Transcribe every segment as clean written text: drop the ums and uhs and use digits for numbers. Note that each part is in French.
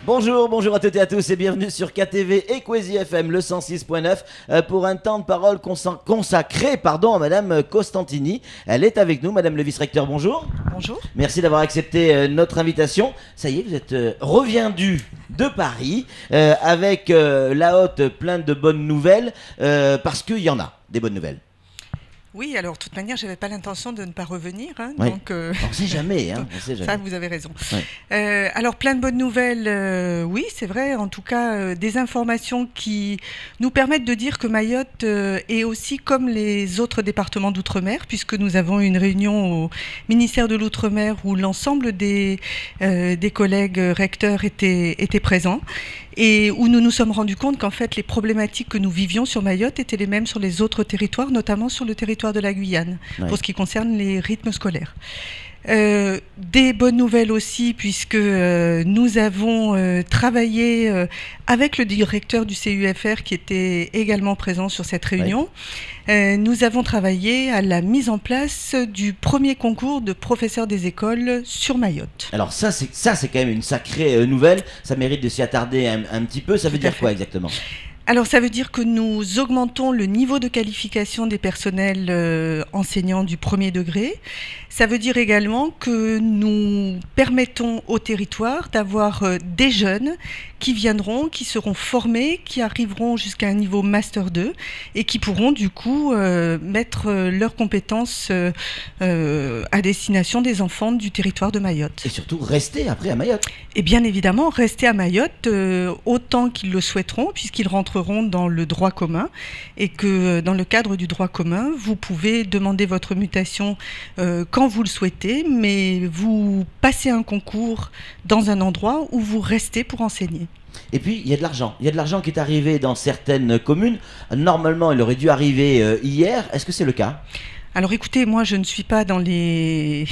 Bonjour à toutes et à tous et bienvenue sur KTV et Kwezi FM le 106.9 pour un temps de parole consacré à Madame Costantini. Elle est avec nous, Madame le vice-recteur, bonjour. Bonjour. Merci d'avoir accepté notre invitation. Ça y est, vous êtes reviendu de Paris avec la hotte pleine de bonnes nouvelles parce qu'il y en a des bonnes nouvelles. Oui, alors de toute manière, je n'avais pas l'intention de ne pas revenir. Oui. Donc, on ne sait jamais. Ça, vous avez raison. Oui. Alors, plein de bonnes nouvelles, oui, c'est vrai. En tout cas, des informations qui nous permettent de dire que Mayotte est aussi comme les autres départements d'outre-mer, puisque nous avons une réunion au ministère de l'Outre-mer où l'ensemble des collègues recteurs étaient présents et où nous nous sommes rendus compte qu'en fait, les problématiques que nous vivions sur Mayotte étaient les mêmes sur les autres territoires, notamment sur le territoire de la Guyane, pour ce qui concerne les rythmes scolaires. Des bonnes nouvelles aussi puisque nous avons travaillé avec le directeur du CUFR qui était également présent sur cette réunion. Nous avons travaillé à la mise en place du premier concours de professeurs des écoles sur Mayotte. Alors ça c'est quand même une sacrée nouvelle, ça mérite de s'y attarder un petit peu, ça veut dire quoi exactement ? Alors ça veut dire que nous augmentons le niveau de qualification des personnels enseignants du premier degré. Ça veut dire également que nous permettons au territoire d'avoir des jeunes qui viendront, qui seront formés, qui arriveront jusqu'à un niveau Master 2 et qui pourront du coup mettre leurs compétences à destination des enfants du territoire de Mayotte. Et surtout rester après à Mayotte. Et bien évidemment rester à Mayotte autant qu'ils le souhaiteront puisqu'ils rentreront dans le droit commun et que dans le cadre du droit commun, vous pouvez demander votre mutation quand vous le souhaitez, mais vous passez un concours dans un endroit où vous restez pour enseigner. Et puis il y a de l'argent. Il y a de l'argent qui est arrivé dans certaines communes. Normalement, il aurait dû arriver hier. Est-ce que c'est le cas ? Alors écoutez, moi je ne suis pas dans les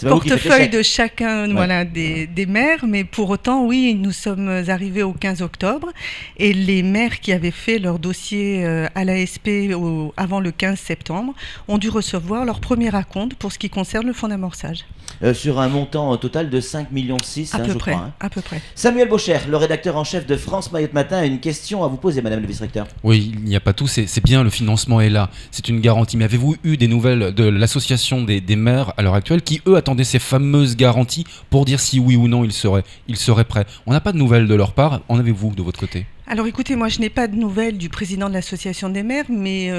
portefeuilles de chacun des maires, mais pour autant oui, nous sommes arrivés au 15 octobre et les maires qui avaient fait leur dossier à l'ASP avant le 15 septembre ont dû recevoir leur premier acompte pour ce qui concerne le fonds d'amorçage. Sur un montant total de 5,6 millions, je crois. À peu près. Samuel Baucher, le rédacteur en chef de France Mayotte Matin, a une question à vous poser, Madame le vice-recteur. Oui, il n'y a pas tout, c'est bien, le financement est là, c'est une garantie. Mais avez-vous eu des nouvelles de l'association des maires à l'heure actuelle qui, eux, attendaient ces fameuses garanties pour dire si oui ou non ils seraient prêts ? On n'a pas de nouvelles de leur part, en avez-vous de votre côté ? Alors écoutez, moi je n'ai pas de nouvelles du président de l'association des maires, mais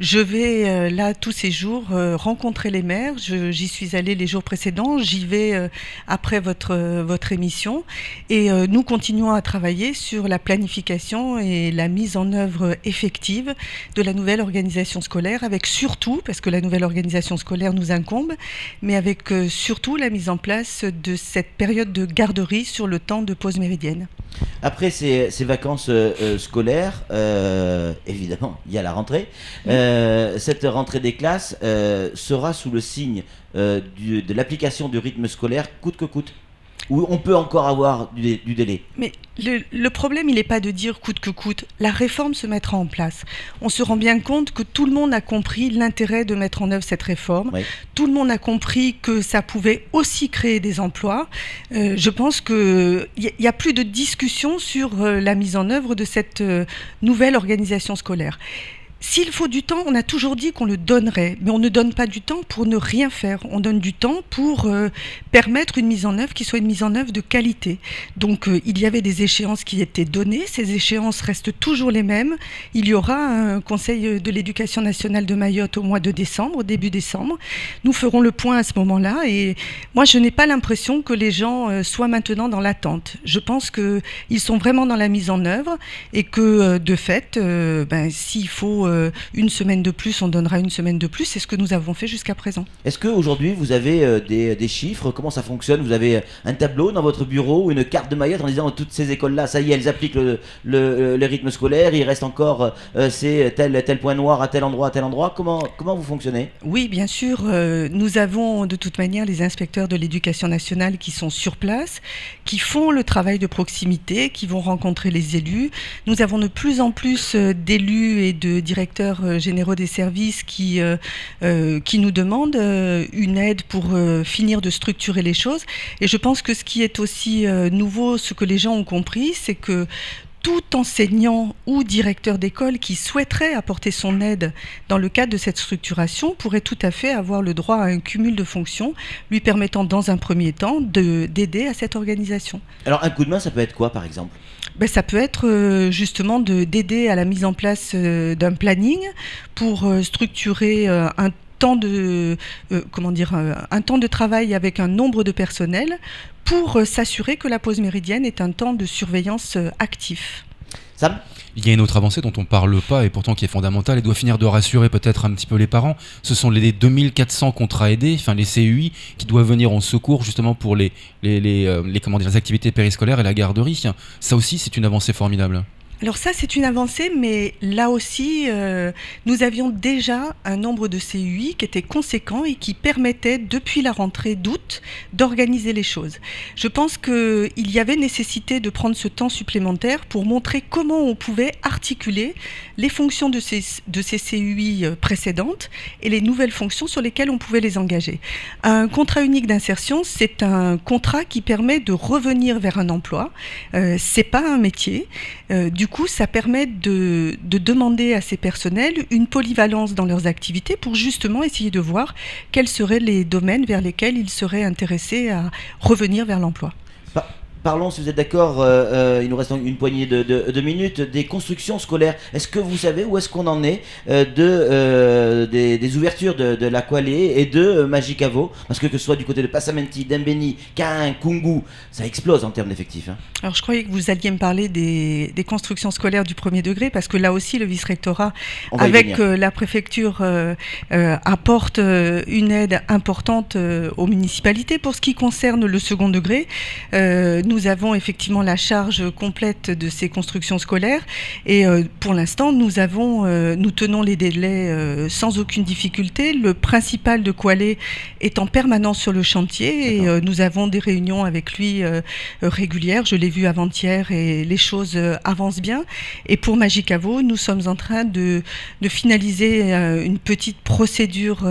je vais là tous ces jours rencontrer les maires. J'y suis allée les jours précédents, j'y vais après votre émission et nous continuons à travailler sur la planification et la mise en œuvre effective de la nouvelle organisation scolaire avec surtout, parce que la nouvelle organisation scolaire nous incombe, mais avec surtout la mise en place de cette période de garderie sur le temps de pause méridienne. Après ces vacances scolaires, évidemment, il y a la rentrée. Cette rentrée des classes sera sous le signe de l'application du rythme scolaire coûte que coûte. Où on peut encore avoir du délai. Mais le problème, il n'est pas de dire coûte que coûte. La réforme se mettra en place. On se rend bien compte que tout le monde a compris l'intérêt de mettre en œuvre cette réforme. Oui. Tout le monde a compris que ça pouvait aussi créer des emplois. Je pense qu'il n'y a plus de discussion sur la mise en œuvre de cette nouvelle organisation scolaire. S'il faut du temps, on a toujours dit qu'on le donnerait, mais on ne donne pas du temps pour ne rien faire. On donne du temps pour permettre une mise en œuvre qui soit une mise en œuvre de qualité. Donc il y avait des échéances qui étaient données, ces échéances restent toujours les mêmes. Il y aura un conseil de l'éducation nationale de Mayotte au mois de décembre, début décembre. Nous ferons le point à ce moment-là et moi je n'ai pas l'impression que les gens soient maintenant dans l'attente. Je pense qu'ils sont vraiment dans la mise en œuvre et que de fait, s'il faut une semaine de plus, on donnera une semaine de plus. C'est ce que nous avons fait jusqu'à présent. Est-ce qu'aujourd'hui, vous avez des chiffres ? Comment ça fonctionne ? Vous avez un tableau dans votre bureau ou une carte de Mayotte en disant toutes ces écoles-là, ça y est, elles appliquent le rythme scolaire, il reste encore c'est tel point noir à tel endroit, Comment vous fonctionnez ? Oui, bien sûr. Nous avons de toute manière les inspecteurs de l'éducation nationale qui sont sur place, qui font le travail de proximité, qui vont rencontrer les élus. Nous avons de plus en plus d'élus et de directeurs directeurs généraux des services qui nous demandent une aide pour finir de structurer les choses. Et je pense que ce qui est aussi nouveau, ce que les gens ont compris, c'est que tout enseignant ou directeur d'école qui souhaiterait apporter son aide dans le cadre de cette structuration pourrait tout à fait avoir le droit à un cumul de fonctions lui permettant dans un premier temps d'aider à cette organisation. Alors un coup de main, ça peut être quoi par exemple ? Ça peut être justement d'aider à la mise en place d'un planning pour structurer un temps de travail avec un nombre de personnel pour s'assurer que la pause méridienne est un temps de surveillance actif. Sam ? Il y a une autre avancée dont on ne parle pas et pourtant qui est fondamentale et doit finir de rassurer peut-être un petit peu les parents. Ce sont les 2400 contrats aidés, les CUI, qui doivent venir en secours justement pour les activités périscolaires et la garderie. Ça aussi, c'est une avancée formidable. Alors ça, c'est une avancée, mais là aussi, nous avions déjà un nombre de CUI qui était conséquent et qui permettait, depuis la rentrée d'août, d'organiser les choses. Je pense qu'il y avait nécessité de prendre ce temps supplémentaire pour montrer comment on pouvait articuler les fonctions de ces CUI précédentes et les nouvelles fonctions sur lesquelles on pouvait les engager. Un contrat unique d'insertion, c'est un contrat qui permet de revenir vers un emploi. C'est pas un métier. Du coup, ça permet de demander à ces personnels une polyvalence dans leurs activités pour justement essayer de voir quels seraient les domaines vers lesquels ils seraient intéressés à revenir vers l'emploi. Parlons, si vous êtes d'accord, il nous reste une poignée de minutes, des constructions scolaires. Est-ce que vous savez où est-ce qu'on en est des ouvertures de l'Aqualé et de Magicavo ? Parce que ce soit du côté de Passamenti, d'Embeni, Caen, Kungu, ça explose en termes d'effectifs. Alors je croyais que vous alliez me parler des constructions scolaires du premier degré, parce que là aussi le vice-rectorat, avec la préfecture, apporte une aide importante aux municipalités. Pour ce qui concerne le second degré, nous avons effectivement la charge complète de ces constructions scolaires et pour l'instant nous tenons les délais sans aucune difficulté. Le principal de Kwalé est en permanence sur le chantier et nous avons des réunions avec lui régulières. Je l'ai vu avant-hier et les choses avancent bien. Et pour Magicavo, nous sommes en train de finaliser une petite procédure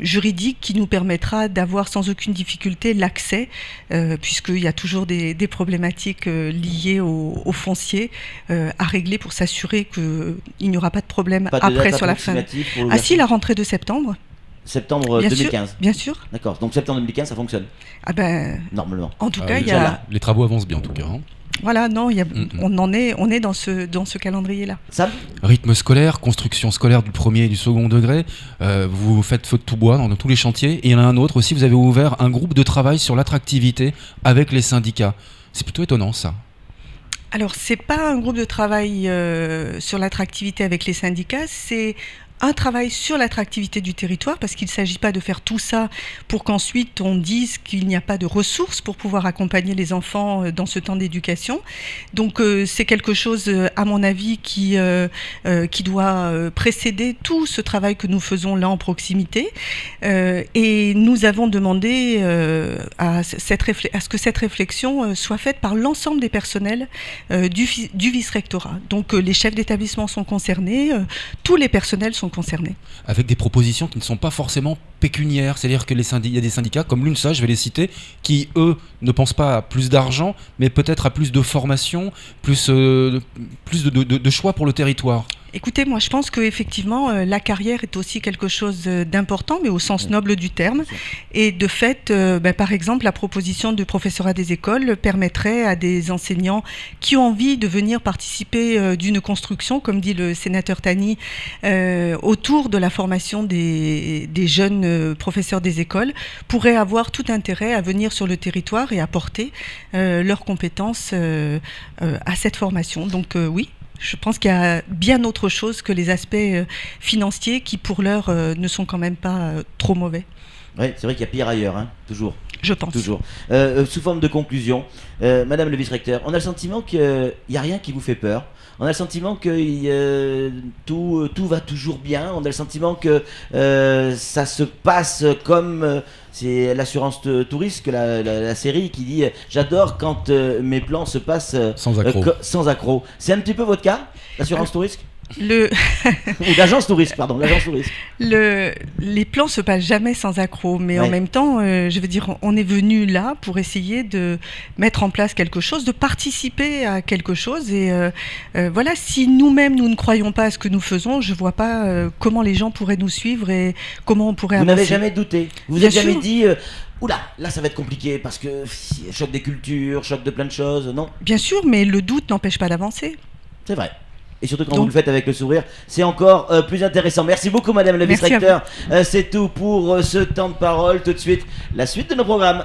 juridique qui nous permettra d'avoir sans aucune difficulté l'accès, puisqu'il y a toujours des problématiques liées au foncier à régler pour s'assurer qu'il n'y aura pas de problème après sur la fin. Ah si, la rentrée de septembre. Septembre bien 2015. Sûr, bien sûr. D'accord, donc septembre 2015, ça fonctionne. Normalement. En tout cas, les travaux avancent bien en tout cas. Voilà, non, on est dans ce calendrier-là. Sam ? Rythme scolaire, construction scolaire du premier et du second degré, vous faites feu de tout bois dans tous les chantiers. Et il y en a un autre aussi, vous avez ouvert un groupe de travail sur l'attractivité avec les syndicats. C'est plutôt étonnant ça. Alors, c'est pas un groupe de travail sur l'attractivité avec les syndicats, c'est un travail sur l'attractivité du territoire, parce qu'il ne s'agit pas de faire tout ça pour qu'ensuite on dise qu'il n'y a pas de ressources pour pouvoir accompagner les enfants dans ce temps d'éducation. Donc c'est quelque chose, à mon avis, qui doit précéder tout ce travail que nous faisons là en proximité. Et nous avons demandé à ce que cette réflexion soit faite par l'ensemble des personnels du vice-rectorat. Donc les chefs d'établissement sont concernés, tous les personnels sont concernés. Avec des propositions qui ne sont pas forcément pécuniaires, c'est-à-dire que il y a des syndicats comme l'UNSA, je vais les citer, qui eux ne pensent pas à plus d'argent, mais peut-être à plus de formation, plus de choix pour le territoire. Écoutez, moi je pense qu'effectivement la carrière est aussi quelque chose d'important, mais au sens noble du terme. Et de fait, par exemple, la proposition du professorat des écoles permettrait à des enseignants qui ont envie de venir participer d'une construction, comme dit le sénateur Tani, autour de la formation des jeunes professeurs des écoles, pourraient avoir tout intérêt à venir sur le territoire et apporter leurs compétences à cette formation. Donc oui. Je pense qu'il y a bien autre chose que les aspects financiers qui, pour l'heure, ne sont quand même pas trop mauvais. Oui, c'est vrai qu'il y a pire ailleurs, toujours. Je pense. Toujours. Sous forme de conclusion, Madame le vice-recteur, on a le sentiment qu'il n'y a rien qui vous fait peur. On a le sentiment que tout va toujours bien. On a le sentiment que ça se passe comme... c'est l'assurance tout risque, la série qui dit « J'adore quand mes plans se passent sans accroc ». C'est un petit peu votre cas, l'assurance tout risque ? Ou d'agence touriste, pardon, l'agence touriste. Les plans se passent jamais sans accroc, mais en même temps, je veux dire, on est venu là pour essayer de mettre en place quelque chose, de participer à quelque chose. Et voilà, si nous-mêmes, nous ne croyons pas à ce que nous faisons, je vois pas comment les gens pourraient nous suivre et comment on pourrait avancer. Vous n'avez jamais douté? Vous n'avez jamais dit... Oula, là ça va être compliqué parce que choc des cultures, choc de plein de choses, non? Bien sûr, mais le doute n'empêche pas d'avancer. C'est vrai. Et surtout quand vous le faites avec le sourire, c'est encore plus intéressant. Merci beaucoup Madame le vice-recteur. C'est tout pour ce temps de parole. Tout de suite, la suite de nos programmes.